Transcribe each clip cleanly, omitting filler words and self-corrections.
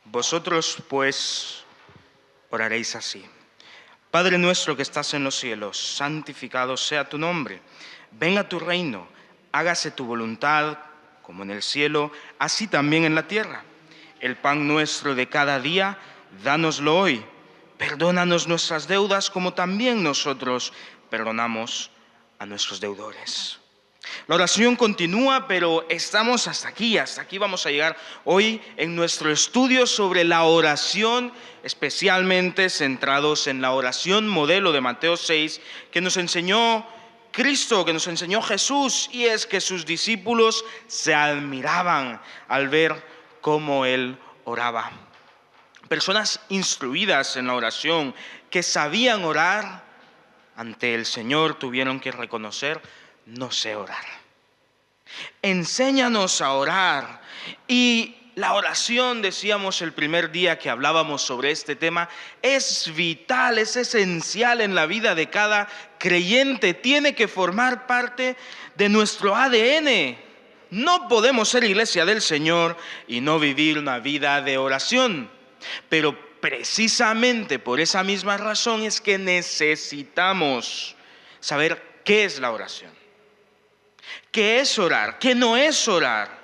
Vosotros, pues, oraréis así. Padre nuestro que estás en los cielos, santificado sea tu nombre. Venga tu reino, hágase tu voluntad, como en el cielo, así también en la tierra. El pan nuestro de cada día, dánoslo hoy. Perdónanos nuestras deudas, como también nosotros perdonamos a nuestros deudores. La oración continúa, pero estamos hasta aquí vamos a llegar hoy en nuestro estudio sobre la oración, especialmente centrados en la oración modelo de Mateo 6, que nos enseñó Cristo, que nos enseñó Jesús, y es que sus discípulos se admiraban al ver cómo Él oraba. Personas instruidas en la oración, que sabían orar, ante el Señor tuvieron que reconocer: no sé orar. Enséñanos a orar. Y la oración, decíamos el primer día que hablábamos sobre este tema, es vital, es esencial en la vida de cada creyente. Tiene que formar parte de nuestro ADN. No podemos ser iglesia del Señor y no vivir una vida de oración. Pero precisamente por esa misma razón es que necesitamos saber qué es la oración. ¿Qué es orar? ¿Qué no es orar?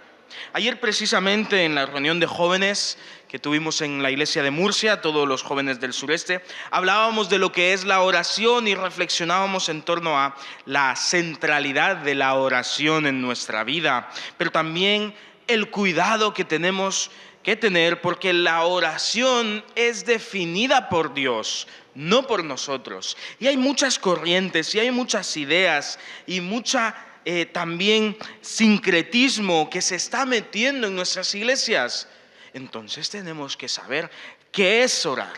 Ayer precisamente en la reunión de jóvenes que tuvimos en la iglesia de Murcia, todos los jóvenes del sureste, hablábamos de lo que es la oración y reflexionábamos en torno a la centralidad de la oración en nuestra vida, pero también el cuidado que tenemos que tener, porque la oración es definida por Dios, no por nosotros. Y hay muchas corrientes y hay muchas ideas y mucha también sincretismo que se está metiendo en nuestras iglesias. Entonces tenemos que saber qué es orar.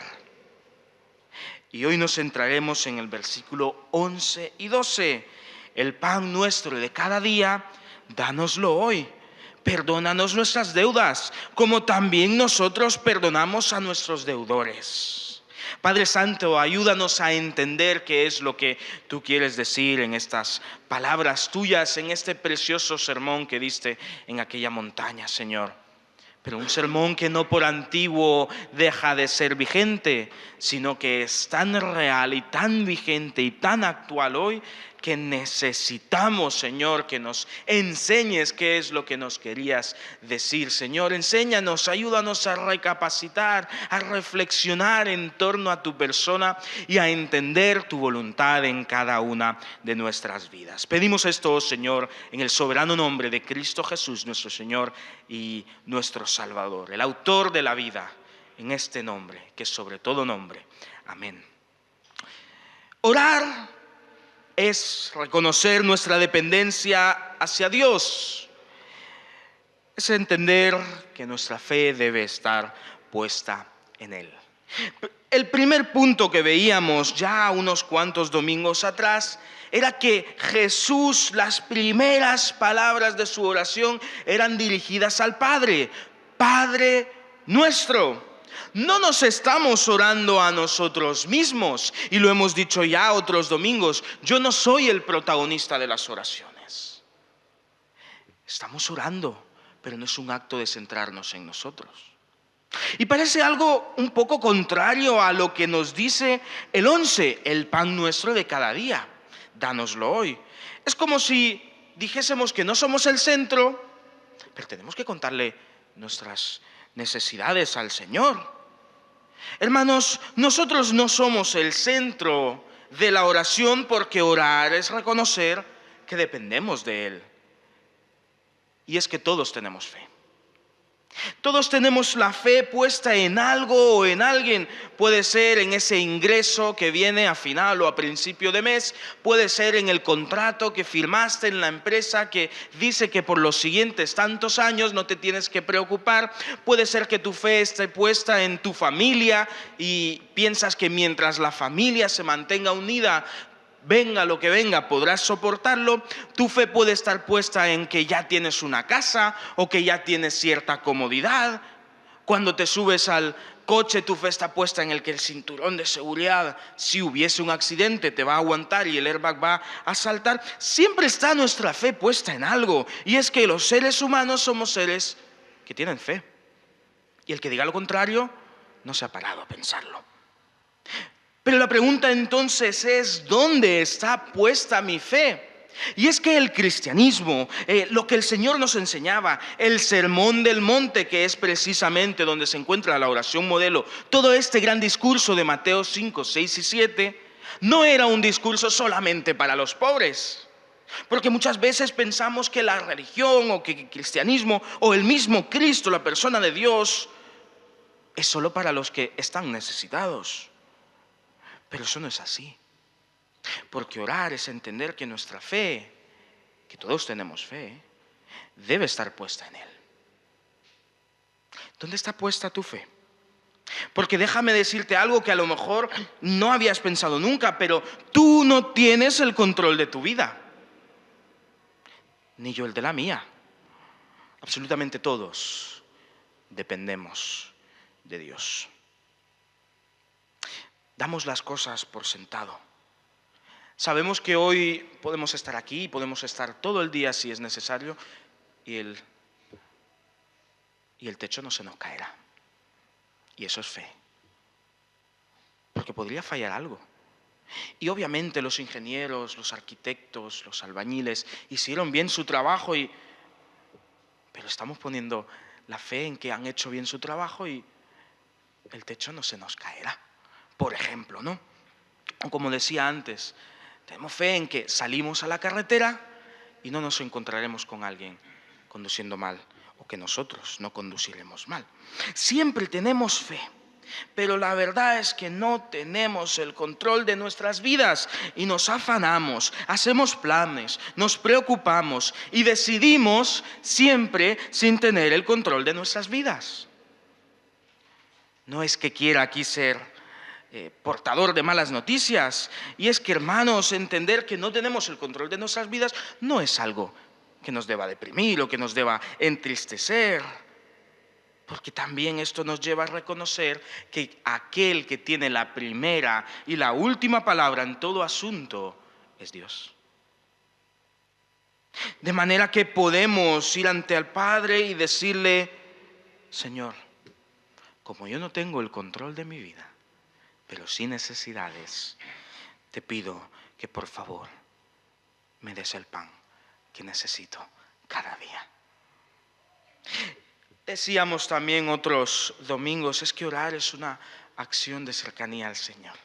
Y hoy nos centraremos en el versículo 11 y 12. El pan nuestro de cada día, dánoslo hoy. Perdónanos nuestras deudas, como también nosotros perdonamos a nuestros deudores. Padre Santo, ayúdanos a entender qué es lo que tú quieres decir en estas palabras tuyas, en este precioso sermón que diste en aquella montaña, Señor. Pero un sermón que no por antiguo deja de ser vigente, sino que es tan real y tan vigente y tan actual hoy que necesitamos, Señor, que nos enseñes qué es lo que nos querías decir. Señor, enséñanos, ayúdanos a recapacitar, a reflexionar en torno a tu persona y a entender tu voluntad en cada una de nuestras vidas. Pedimos esto, Señor, en el soberano nombre de Cristo Jesús, nuestro Señor y nuestro Salvador, el autor de la vida, en este nombre, que es sobre todo nombre. Amén. Orar es reconocer nuestra dependencia hacia Dios. Es entender que nuestra fe debe estar puesta en Él. El primer punto que veíamos ya unos cuantos domingos atrás era que Jesús, las primeras palabras de su oración eran dirigidas al Padre. Padre nuestro. No nos estamos orando a nosotros mismos, y lo hemos dicho ya otros domingos. Yo no soy el protagonista de las oraciones. Estamos orando, pero no es un acto de centrarnos en nosotros. Y parece algo un poco contrario a lo que nos dice el 11, el pan nuestro de cada día, dánoslo hoy. Es como si dijésemos que no somos el centro, pero tenemos que contarle nuestras necesidades al Señor. Hermanos, nosotros no somos el centro de la oración, porque orar es reconocer que dependemos de Él. Y es que todos tenemos fe. Todos tenemos la fe puesta en algo o en alguien. Puede ser en ese ingreso que viene a final o a principio de mes. Puede ser en el contrato que firmaste en la empresa que dice que por los siguientes tantos años no te tienes que preocupar. Puede ser que tu fe esté puesta en tu familia y piensas que mientras la familia se mantenga unida, venga lo que venga, podrás soportarlo. Tu fe puede estar puesta en que ya tienes una casa o que ya tienes cierta comodidad. Cuando te subes al coche, tu fe está puesta en el que el cinturón de seguridad, si hubiese un accidente, te va a aguantar y el airbag va a saltar. Siempre está nuestra fe puesta en algo, y es que los seres humanos somos seres que tienen fe. Y el que diga lo contrario no se ha parado a pensarlo. Pero la pregunta entonces es, ¿dónde está puesta mi fe? Y es que el cristianismo, lo que el Señor nos enseñaba, el sermón del monte, que es precisamente donde se encuentra la oración modelo, todo este gran discurso de Mateo 5, 6 y 7, no era un discurso solamente para los pobres. Porque muchas veces pensamos que la religión o que el cristianismo o el mismo Cristo, la persona de Dios, es solo para los que están necesitados. Pero eso no es así. Porque orar es entender que nuestra fe, que todos tenemos fe, debe estar puesta en Él. ¿Dónde está puesta tu fe? Porque déjame decirte algo que a lo mejor no habías pensado nunca, pero tú no tienes el control de tu vida. Ni yo el de la mía. Absolutamente todos dependemos de Dios. Damos las cosas por sentado. Sabemos que hoy podemos estar aquí, podemos estar todo el día si es necesario y el techo no se nos caerá. Y eso es fe. Porque podría fallar algo. Y obviamente los ingenieros, los arquitectos, los albañiles hicieron bien su trabajo, pero estamos poniendo la fe en que han hecho bien su trabajo y el techo no se nos caerá. Por ejemplo, ¿no? O como decía antes, tenemos fe en que salimos a la carretera y no nos encontraremos con alguien conduciendo mal o que nosotros no conduciremos mal. Siempre tenemos fe, pero la verdad es que no tenemos el control de nuestras vidas y nos afanamos, hacemos planes, nos preocupamos y decidimos siempre sin tener el control de nuestras vidas. No es que quiera aquí ser portador de malas noticias, y es que, hermanos, entender que no tenemos el control de nuestras vidas no es algo que nos deba deprimir o que nos deba entristecer, porque también esto nos lleva a reconocer que aquel que tiene la primera y la última palabra en todo asunto es Dios. De manera que podemos ir ante el Padre y decirle: Señor, como yo no tengo el control de mi vida, pero sí necesidades, te pido que por favor me des el pan que necesito cada día. Decíamos también otros domingos, es que orar es una acción de cercanía al Señor.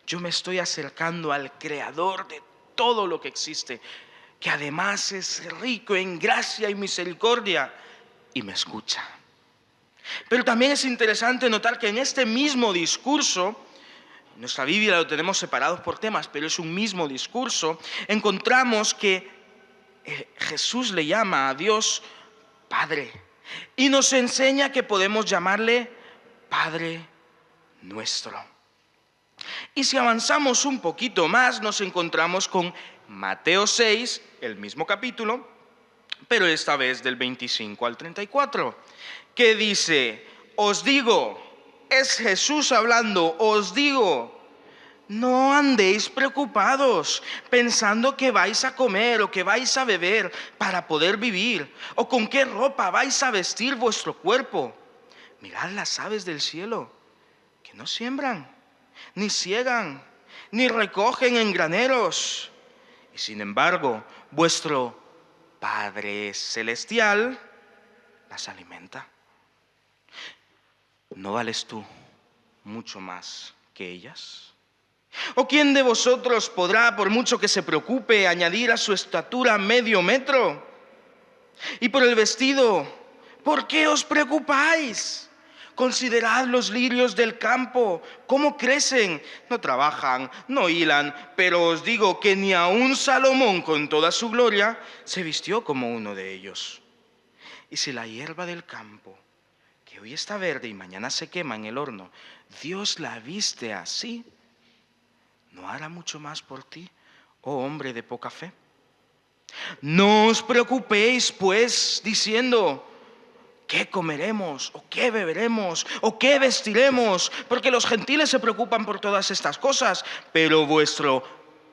Yo me estoy acercando al Creador de todo lo que existe, que además es rico en gracia y misericordia, y me escucha. Pero también es interesante notar que en este mismo discurso, nuestra Biblia lo tenemos separados por temas, pero es un mismo discurso, encontramos que Jesús le llama a Dios Padre y nos enseña que podemos llamarle Padre nuestro. Y si avanzamos un poquito más, nos encontramos con Mateo 6, el mismo capítulo, pero esta vez del 25 al 34, que dice: os digo, es Jesús hablando, os digo, no andéis preocupados pensando que vais a comer o que vais a beber para poder vivir, o con qué ropa vais a vestir vuestro cuerpo. Mirad las aves del cielo, que no siembran, ni ciegan, ni recogen en graneros, y sin embargo vuestro Padre Celestial las alimenta. ¿No vales tú mucho más que ellas? ¿O quién de vosotros podrá, por mucho que se preocupe, añadir a su estatura medio metro? Y por el vestido, ¿por qué os preocupáis? Considerad los lirios del campo, cómo crecen, no trabajan, no hilan, pero os digo que ni aun Salomón con toda su gloria se vistió como uno de ellos. Y si la hierba del campo, que hoy está verde y mañana se quema en el horno, Dios la viste así, ¿no hará mucho más por ti, oh hombre de poca fe? No os preocupéis, pues, diciendo: ¿qué comeremos? ¿O qué beberemos? ¿O qué vestiremos? Porque los gentiles se preocupan por todas estas cosas, pero vuestro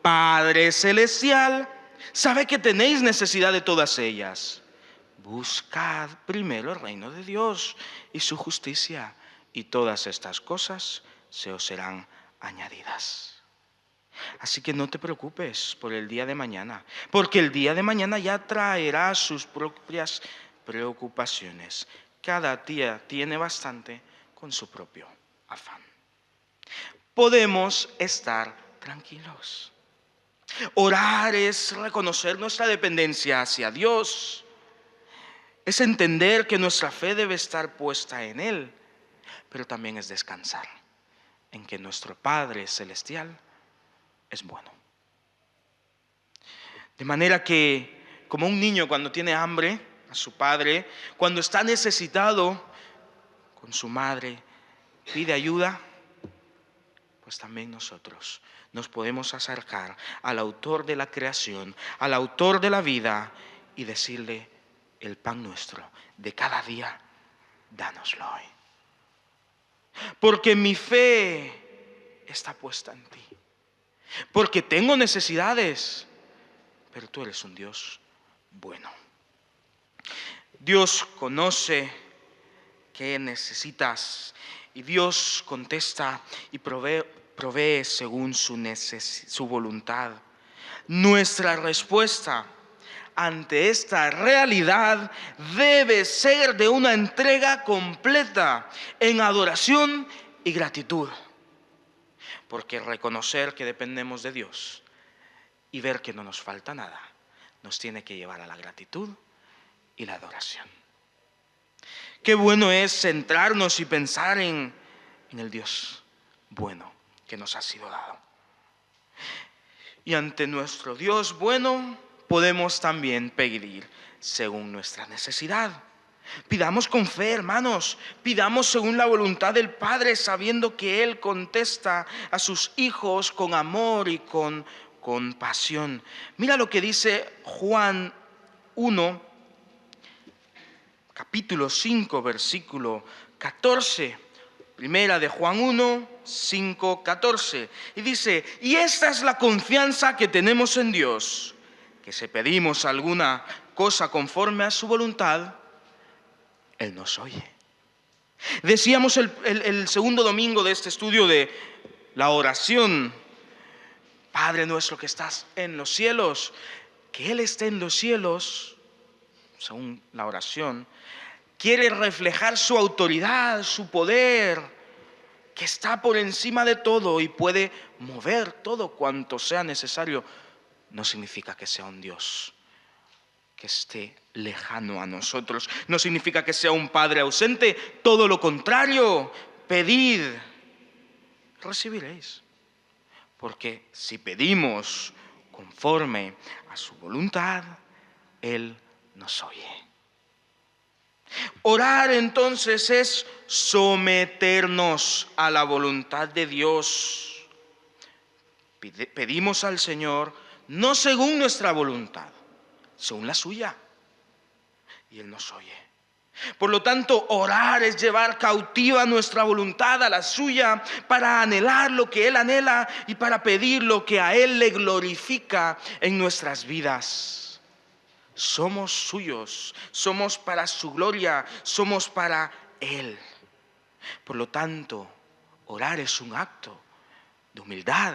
Padre Celestial sabe que tenéis necesidad de todas ellas. buscad primero el reino de Dios y su justicia, y todas estas cosas se os serán añadidas. Así que no te preocupes por el día de mañana, porque el día de mañana ya traerá sus propias preocupaciones. Cada día tiene bastante con su propio afán. Podemos estar tranquilos. Orar es reconocer nuestra dependencia hacia Dios. Es entender que nuestra fe debe estar puesta en Él, pero también es descansar en que nuestro Padre Celestial es bueno. De manera que, como un niño cuando tiene hambre, a su padre, cuando está necesitado con su madre, pide ayuda, pues también nosotros nos podemos acercar al autor de la creación, al autor de la vida, y decirle: el pan nuestro de cada día, dánoslo hoy. Porque mi fe está puesta en ti. Porque tengo necesidades, pero tú eres un Dios bueno. Dios conoce qué necesitas y Dios contesta y provee según su voluntad. Nuestra respuesta ante esta realidad debe ser de una entrega completa en adoración y gratitud. Porque reconocer que dependemos de Dios y ver que no nos falta nada nos tiene que llevar a la gratitud y la adoración. Qué bueno es centrarnos y pensar en el Dios bueno que nos ha sido dado. Y ante nuestro Dios bueno podemos también pedir según nuestra necesidad. Pidamos con fe, hermanos, pidamos según la voluntad del Padre, sabiendo que Él contesta a sus hijos con amor y con compasión. Mira lo que dice Juan 1, capítulo 5, versículo 14. Primera de Juan 1, 5, 14. Y dice: y esta es la confianza que tenemos en Dios, que si pedimos alguna cosa conforme a su voluntad, Él nos oye. Decíamos el segundo domingo de este estudio de la oración: Padre nuestro que estás en los cielos. Que Él esté en los cielos, según la oración, quiere reflejar su autoridad, su poder, que está por encima de todo y puede mover todo cuanto sea necesario. No significa que sea un Dios que esté lejano a nosotros. No significa que sea un Padre ausente. Todo lo contrario. Pedid, recibiréis. Porque si pedimos conforme a su voluntad, Él nos oye. Orar entonces es someternos a la voluntad de Dios. Pedimos al Señor no según nuestra voluntad, según la suya, y Él nos oye. Por lo tanto, orar es llevar cautiva nuestra voluntad a la suya, para anhelar lo que Él anhela y para pedir lo que a Él le glorifica en nuestras vidas. Somos suyos, somos para su gloria, somos para Él. Por lo tanto, orar es un acto de humildad,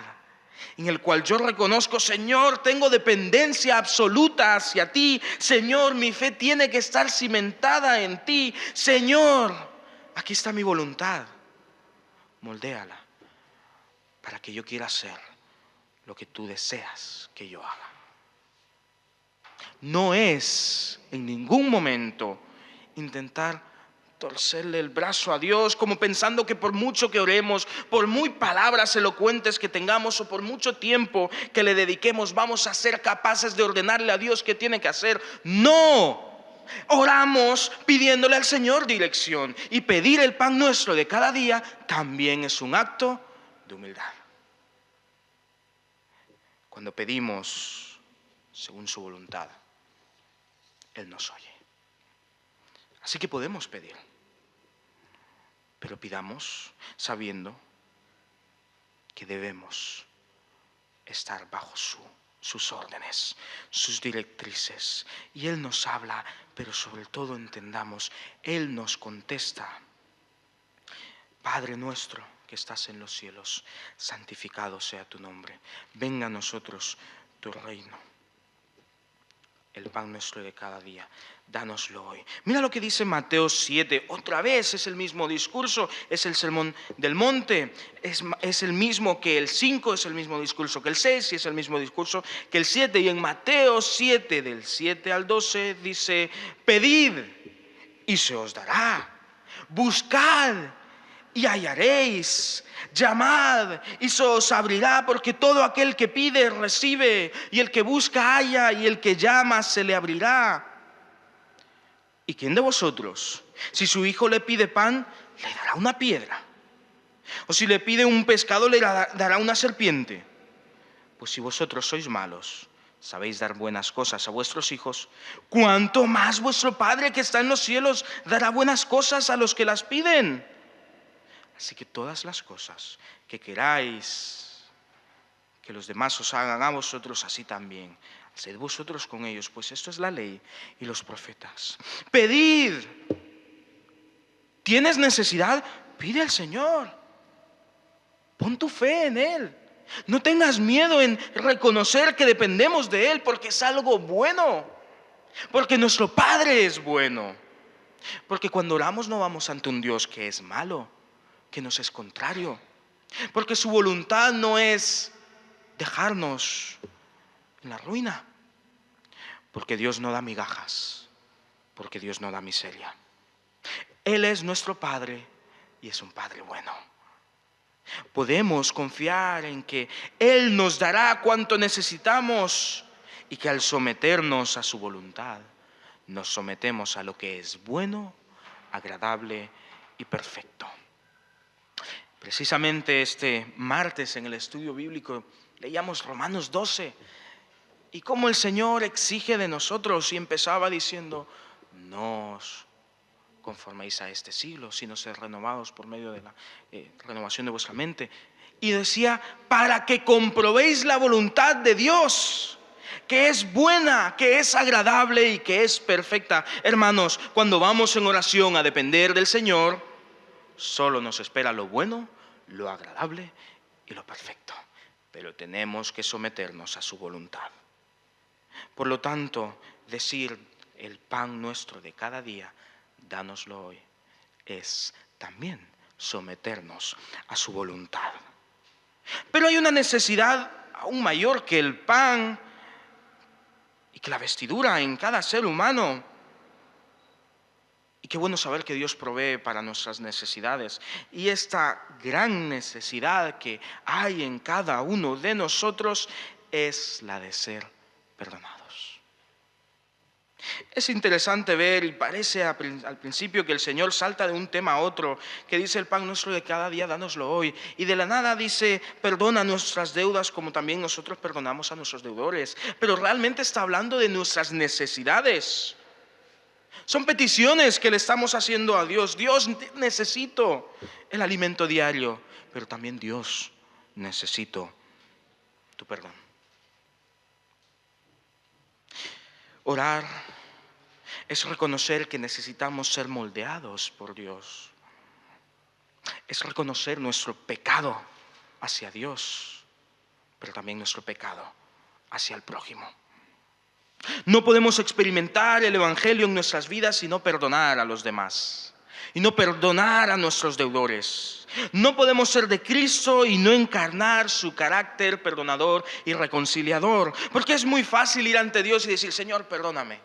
en el cual yo reconozco: Señor, tengo dependencia absoluta hacia ti. Señor, mi fe tiene que estar cimentada en ti. Señor, aquí está mi voluntad. Moldéala para que yo quiera hacer lo que tú deseas que yo haga. No es en ningún momento intentar torcerle el brazo a Dios, como pensando que por mucho que oremos, por muy palabras elocuentes que tengamos o por mucho tiempo que le dediquemos, vamos a ser capaces de ordenarle a Dios qué tiene que hacer. No, oramos pidiéndole al Señor dirección, y pedir el pan nuestro de cada día también es un acto de humildad. Cuando pedimos según su voluntad, Él nos oye. Así que podemos pedir, pero pidamos sabiendo que debemos estar bajo su sus órdenes, sus directrices. Y Él nos habla, pero sobre todo entendamos, Él nos contesta. Padre nuestro que estás en los cielos, santificado sea tu nombre. Venga a nosotros tu reino. El pan nuestro de cada día, dánoslo hoy. Mira lo que dice Mateo 7, otra vez es el mismo discurso, es el sermón del monte, es el mismo que el 5, es el mismo discurso que el 6 y es el mismo discurso que el 7. Y en Mateo 7, del 7 al 12, dice, pedid y se os dará, buscad y hallaréis, llamad y se os abrirá, porque todo aquel que pide recibe, y el que busca halla, y el que llama se le abrirá. ¿Y quién de vosotros, si su hijo le pide pan, le dará una piedra? ¿O si le pide un pescado, le dará una serpiente? Pues si vosotros sois malos, sabéis dar buenas cosas a vuestros hijos, ¿cuánto más vuestro Padre que está en los cielos dará buenas cosas a los que las piden? Así que todas las cosas que queráis que los demás os hagan a vosotros, así también haced vosotros con ellos, pues esto es la ley y los profetas. Pedid. ¿Tienes necesidad? Pide al Señor. Pon tu fe en Él. No tengas miedo en reconocer que dependemos de Él, porque es algo bueno. Porque nuestro Padre es bueno. Porque cuando oramos no vamos ante un Dios que es malo, que nos es contrario, porque su voluntad no es dejarnos en la ruina, porque Dios no da migajas, porque Dios no da miseria. Él es nuestro Padre y es un Padre bueno. Podemos confiar en que Él nos dará cuanto necesitamos y que al someternos a su voluntad, nos sometemos a lo que es bueno, agradable y perfecto. Precisamente este martes en el estudio bíblico leíamos Romanos 12 y cómo el Señor exige de nosotros, y empezaba diciendo, no os conforméis a este siglo, sino sed renovados por medio de la renovación de vuestra mente. Y decía, para que comprobéis la voluntad de Dios, que es buena, que es agradable y que es perfecta. Hermanos, cuando vamos en oración a depender del Señor, solo nos espera lo bueno, lo agradable y lo perfecto. Pero tenemos que someternos a su voluntad. Por lo tanto, decir el pan nuestro de cada día, dánoslo hoy, es también someternos a su voluntad. Pero hay una necesidad aún mayor que el pan y que la vestidura en cada ser humano. Y qué bueno saber que Dios provee para nuestras necesidades. Y esta gran necesidad que hay en cada uno de nosotros es la de ser perdonados. Es interesante ver, y parece al principio que el Señor salta de un tema a otro, que dice el pan nuestro de cada día, dánoslo hoy. Y de la nada dice, perdona nuestras deudas como también nosotros perdonamos a nuestros deudores. Pero realmente está hablando de nuestras necesidades. Son peticiones que le estamos haciendo a Dios. Dios, necesito el alimento diario, pero también Dios, necesito tu perdón. Orar es reconocer que necesitamos ser moldeados por Dios. Es reconocer nuestro pecado hacia Dios, pero también nuestro pecado hacia el prójimo. No podemos experimentar el Evangelio en nuestras vidas y no perdonar a los demás, y no perdonar a nuestros deudores. No podemos ser de Cristo y no encarnar su carácter perdonador y reconciliador, porque es muy fácil ir ante Dios y decir, Señor, perdóname,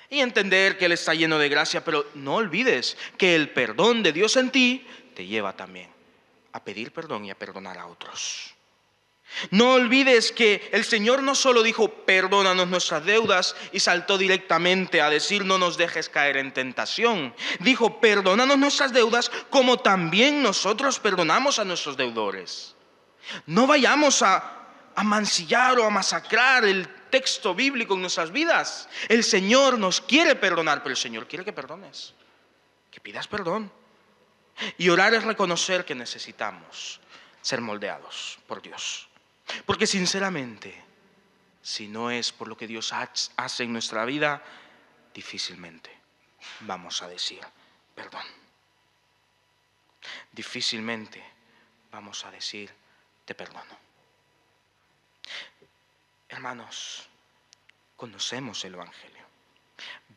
y entender que Él está lleno de gracia, pero no olvides que el perdón de Dios en ti te lleva también a pedir perdón y a perdonar a otros. No olvides que el Señor no solo dijo perdónanos nuestras deudas y saltó directamente a decir no nos dejes caer en tentación. Dijo perdónanos nuestras deudas como también nosotros perdonamos a nuestros deudores. No vayamos a mancillar o a masacrar el texto bíblico en nuestras vidas. El Señor nos quiere perdonar, pero el Señor quiere que perdones, que pidas perdón. Y orar es reconocer que necesitamos ser moldeados por Dios. Porque sinceramente, si no es por lo que Dios hace en nuestra vida, difícilmente vamos a decir perdón. Difícilmente vamos a decir te perdono. Hermanos, conocemos el Evangelio,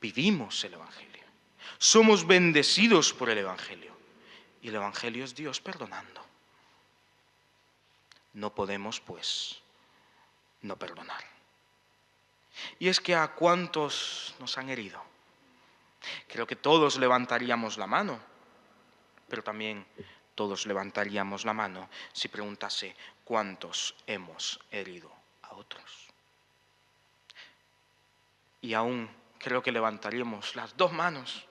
vivimos el Evangelio, somos bendecidos por el Evangelio y el Evangelio es Dios perdonando. No podemos, pues, no perdonar. Y es que a cuántos nos han herido. Creo que todos levantaríamos la mano, pero también todos levantaríamos la mano si preguntase cuántos hemos herido a otros. Y aún creo que levantaríamos las dos manos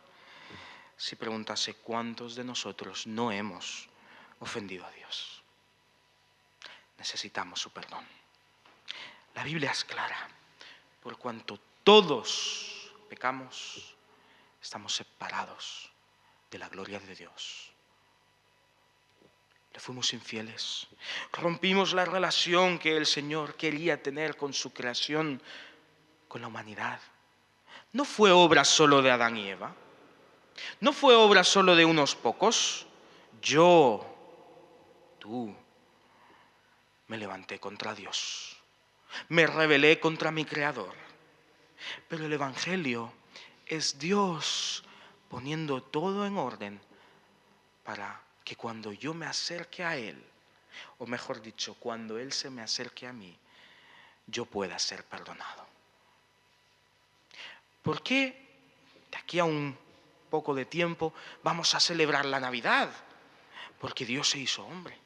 si preguntase cuántos de nosotros no hemos ofendido a Dios. Necesitamos su perdón. La Biblia es clara. Por cuanto todos pecamos, estamos separados de la gloria de Dios. Le fuimos infieles. Rompimos la relación que el Señor quería tener con su creación, con la humanidad. No fue obra solo de Adán y Eva. No fue obra solo de unos pocos. Yo, tú, me levanté contra Dios. Me rebelé contra mi Creador. Pero el Evangelio es Dios poniendo todo en orden para que cuando yo me acerque a Él, o mejor dicho, cuando Él se me acerque a mí, yo pueda ser perdonado. ¿Por qué de aquí a un poco de tiempo vamos a celebrar la Navidad? Porque Dios se hizo hombre.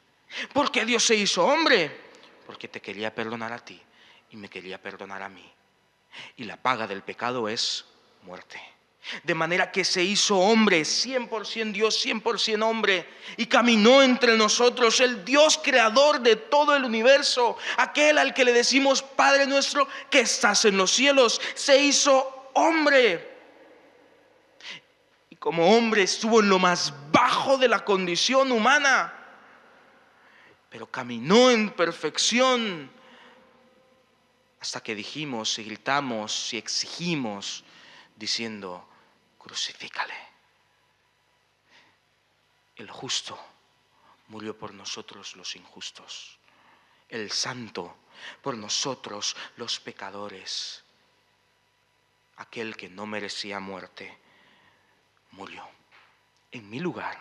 ¿Por qué Dios se hizo hombre? Porque te quería perdonar a ti y me quería perdonar a mí. Y la paga del pecado es muerte. De manera que se hizo hombre, 100% Dios, 100% hombre, y caminó entre nosotros, el Dios creador de todo el universo, aquel al que le decimos Padre nuestro que estás en los cielos, se hizo hombre. Y como hombre estuvo en lo más bajo de la condición humana, pero caminó en perfección hasta que dijimos y gritamos y exigimos diciendo: crucifícale. El justo murió por nosotros los injustos. El santo por nosotros los pecadores. Aquel que no merecía muerte murió en mi lugar.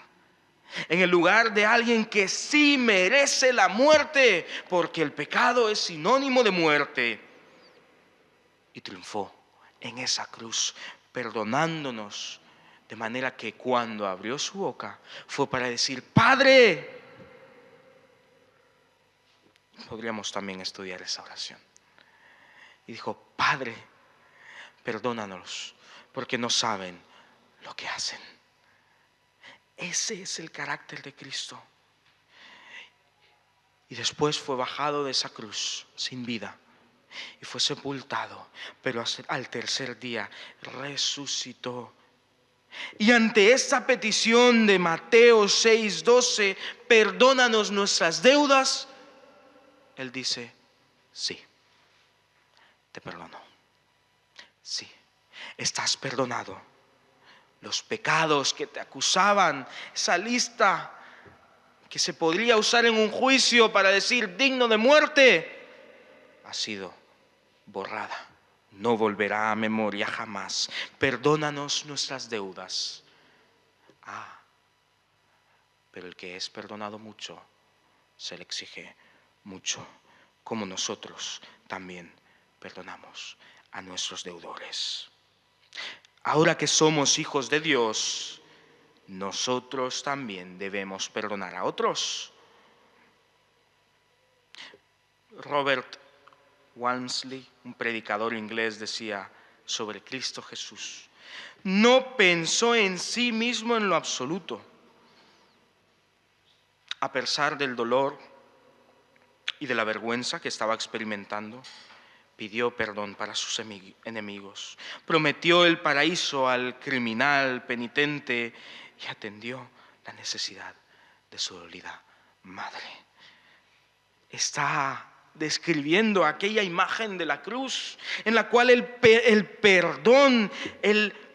En el lugar de alguien que sí merece la muerte, porque el pecado es sinónimo de muerte. Y triunfó en esa cruz, perdonándonos, de manera que cuando abrió su boca fue para decir: Padre. Podríamos también estudiar esa oración. Y dijo: Padre, perdónanos, porque no saben lo que hacen. Ese es el carácter de Cristo. Y después fue bajado de esa cruz sin vida y fue sepultado, pero al tercer día resucitó. Y ante esta petición de Mateo 6:12, perdónanos nuestras deudas, Él dice: sí, te perdono. Sí, estás perdonado. Los pecados que te acusaban, esa lista que se podría usar en un juicio para decir digno de muerte, ha sido borrada. No volverá a memoria jamás. Perdónanos nuestras deudas. Pero el que es perdonado mucho, se le exige mucho, como nosotros también perdonamos a nuestros deudores. Ahora que somos hijos de Dios, nosotros también debemos perdonar a otros. Robert Walmsley, un predicador inglés, decía sobre Cristo Jesús: no pensó en sí mismo en lo absoluto. A pesar del dolor y de la vergüenza que estaba experimentando, pidió perdón para sus enemigos, prometió el paraíso al criminal penitente y atendió la necesidad de su dolida madre. Está describiendo aquella imagen de la cruz en la cual el perdón,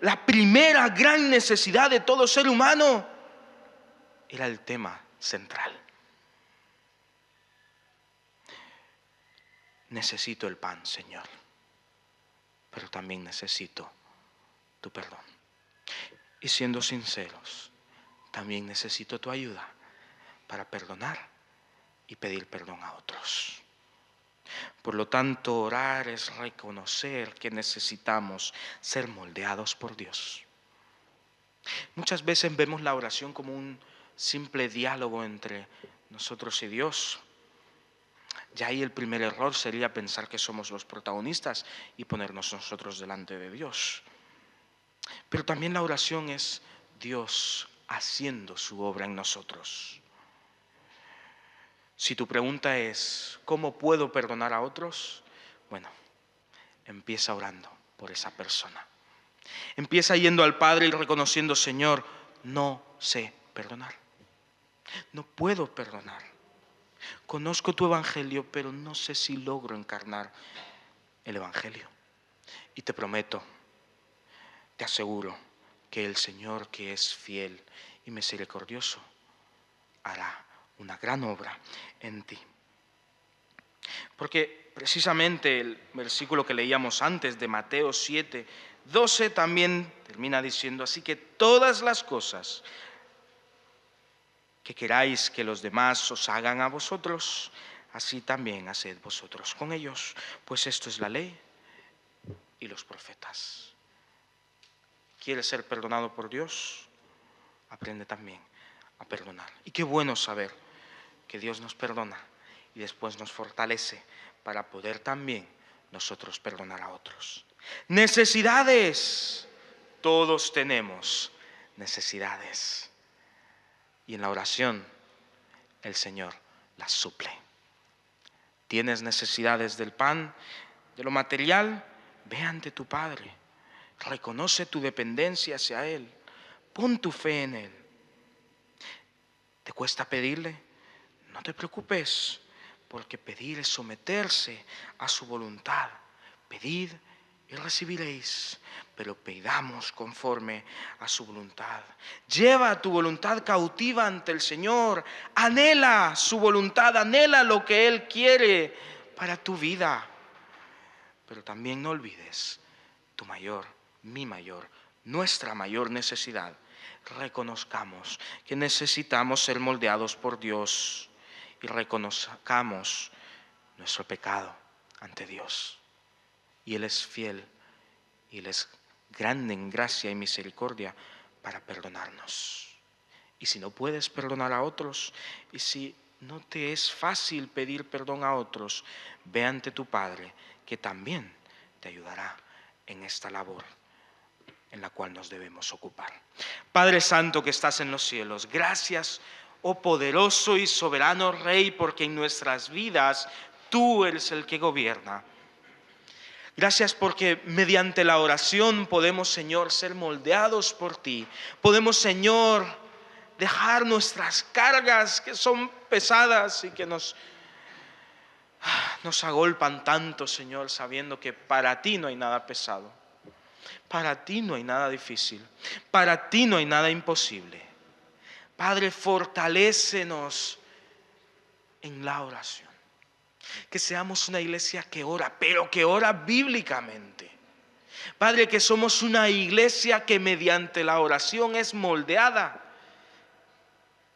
la primera gran necesidad de todo ser humano, era el tema central. Necesito el pan, Señor, pero también necesito tu perdón. Y siendo sinceros, también necesito tu ayuda para perdonar y pedir perdón a otros. Por lo tanto, orar es reconocer que necesitamos ser moldeados por Dios. Muchas veces vemos la oración como un simple diálogo entre nosotros y Dios. Ya ahí el primer error sería pensar que somos los protagonistas y ponernos nosotros delante de Dios. Pero también la oración es Dios haciendo su obra en nosotros. Si tu pregunta es, ¿cómo puedo perdonar a otros? Bueno, empieza orando por esa persona. Empieza yendo al Padre y reconociendo, Señor, no sé perdonar. No puedo perdonar. Conozco tu evangelio, pero no sé si logro encarnar el evangelio. Y te prometo, te aseguro que el Señor, que es fiel y misericordioso, hará una gran obra en ti. Porque precisamente el versículo que leíamos antes de Mateo 7:12 también termina diciendo, así que todas las cosas que queráis que los demás os hagan a vosotros, así también haced vosotros con ellos, pues esto es la ley y los profetas. ¿Quieres ser perdonado por Dios? Aprende también a perdonar. Y qué bueno saber que Dios nos perdona y después nos fortalece para poder también nosotros perdonar a otros. Necesidades. Todos tenemos necesidades. Y en la oración el Señor las suple. ¿Tienes necesidades del pan, de lo material? Ve ante tu Padre. Reconoce tu dependencia hacia Él. Pon tu fe en Él. ¿Te cuesta pedirle? No te preocupes, porque pedir es someterse a su voluntad. Pedid y recibiréis, pero pidamos conforme a su voluntad. Lleva tu voluntad cautiva ante el Señor. Anhela su voluntad, anhela lo que Él quiere para tu vida. Pero también no olvides tu mayor, mi mayor, nuestra mayor necesidad. Reconozcamos que necesitamos ser moldeados por Dios y reconozcamos nuestro pecado ante Dios. Y Él es fiel y Él es grande en gracia y misericordia para perdonarnos. Y si no puedes perdonar a otros, y si no te es fácil pedir perdón a otros, ve ante tu Padre, que también te ayudará en esta labor en la cual nos debemos ocupar. Padre Santo que estás en los cielos, gracias, oh poderoso y soberano Rey, porque en nuestras vidas tú eres el que gobierna. Gracias porque mediante la oración podemos, Señor, ser moldeados por ti. Podemos, Señor, dejar nuestras cargas que son pesadas y que nos agolpan tanto, Señor, sabiendo que para ti no hay nada pesado. Para ti no hay nada difícil. Para ti no hay nada imposible. Padre, fortalécenos en la oración. Que seamos una iglesia que ora, pero que ora bíblicamente. Padre, que somos una iglesia que mediante la oración es moldeada.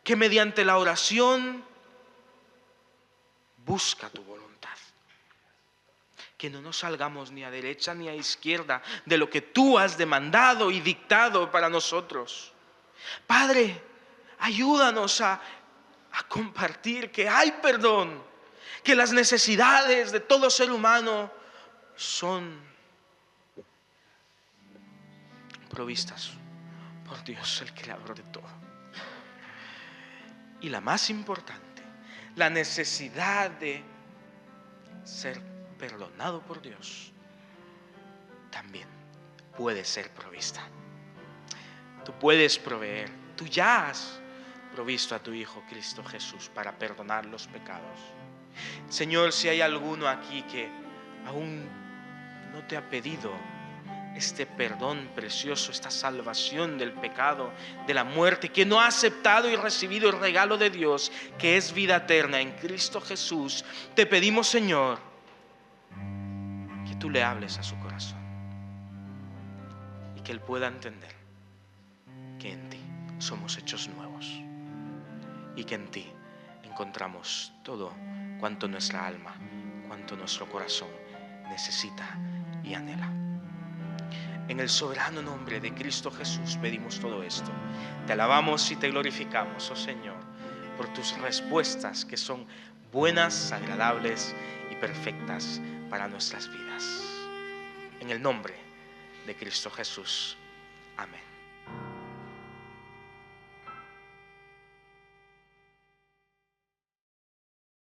Que mediante la oración busca tu voluntad. Que no nos salgamos ni a derecha ni a izquierda de lo que tú has demandado y dictado para nosotros. Padre, ayúdanos a compartir que hay perdón, que las necesidades de todo ser humano son provistas por Dios, el creador de todo. Y la más importante, la necesidad de ser perdonado por Dios también puede ser provista. Tú puedes proveer, tú ya has provisto a tu Hijo Cristo Jesús para perdonar los pecados. Señor, si hay alguno aquí que aún no te ha pedido este perdón precioso, esta salvación del pecado, de la muerte, que no ha aceptado y recibido el regalo de Dios, que es vida eterna en Cristo Jesús, te pedimos, Señor, que tú le hables a su corazón y que él pueda entender que en ti somos hechos nuevos y que en ti encontramos todo cuanto nuestra alma, cuanto nuestro corazón necesita y anhela. En el soberano nombre de Cristo Jesús pedimos todo esto. Te alabamos y te glorificamos, oh Señor, por tus respuestas que son buenas, agradables y perfectas para nuestras vidas. En el nombre de Cristo Jesús. Amén.